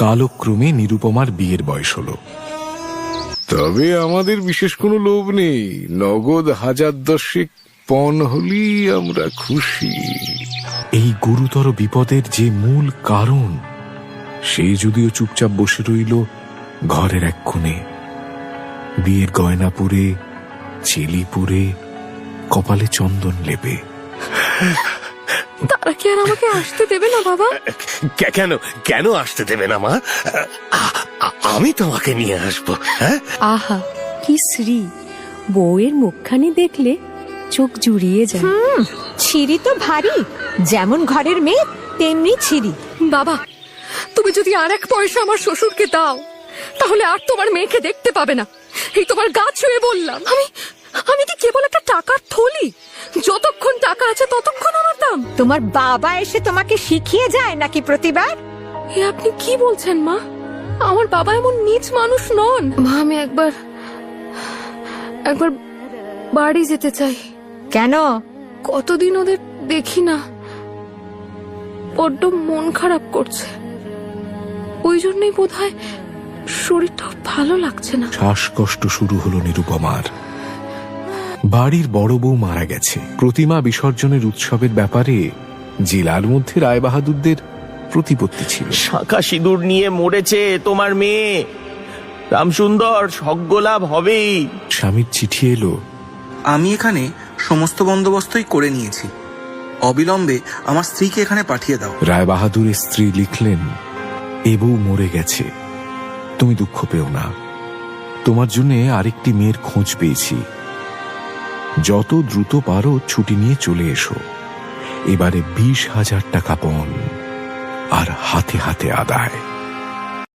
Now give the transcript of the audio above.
কালক্রমে নিরুপমার বিয়ের বয়স হলো। তবে আমাদের বিশেষ কোনো লোভ নেই, নগদ 1010 পণ হলেই আমরা খুশি। এই গুরুতর বিপদের যে মূল কারণ, সে যদিও চুপচাপ বসে রইল ঘরের এক কোণে, বিয়ের গয়না পরে, চেলি পরে, কপালে চন্দন লেপে। তারা কি আর আমাকে আসতে দেবে না বাবা? কেন কেন আসতে দেবে না মা? আমি তোমাকে নিয়ে আসবো। আহা কি শ্রী! বউয়ের মুখখানি দেখলে চোখ জুড়িয়ে যায়। ছিরি তো ভারী, যেমন ঘরের মেয়ে তেমনি ছিরি। বাবা, তুমি যদি আর এক পয়সা আমার শ্বশুরকে দাও, তাহলে আর তোমার মেয়েকে দেখতে পাবে না। এই তোমার গা ছুঁয়ে বললাম। আমি কি কেবল একটা টাকার থলি? যতক্ষণ টাকা আছে ততক্ষণ আমার দাম। তোমার বাবা এসে তোমাকে শিখিয়ে যায় নাকি প্রতিবার? এ আপনি কি বলছেন মা? আমার বাবা এমন নীচ মানুষ নন। মা, আমি একবার বাড়ি যেতে চাই। কেন? কতদিন ওদের দেখি না, বড্ড মন খারাপ করছে। ওই জন্যই বোধহয় শরীরটা ভালো লাগছে না। শ্বাসকষ্ট শুরু হলো নিরুপমার। বাড়ির বড় বউ মারা গেছে। প্রতিমা বিসর্জনের উৎসবের ব্যাপারে জেলার মধ্যে রায়বাহাদুরদের প্রতিপত্তি ছিল। শাঁখা সিঁদুর নিয়ে মরেছে তোমার মেয়ে, রামসুন্দর সজ্ঞলাভ হবেই। স্বামীর চিঠি এলো। আমি এখানে সমস্ত বন্দোবস্তই করে নিয়েছি, অবিলম্বে আমার স্ত্রীকে এখানে পাঠিয়ে দাও। রায়বাহাদুরের স্ত্রী লিখলেন, এ বউ মরে গেছে, তুমি দুঃখ পেও না, তোমার জন্য আরেকটি মেয়ের খোঁজ পেয়েছি, যত দ্রুত পারো ছুটি নিয়ে চলে এসো। এবারে 20,000 টাকা পণ, আর হাতে হাতে আদায়।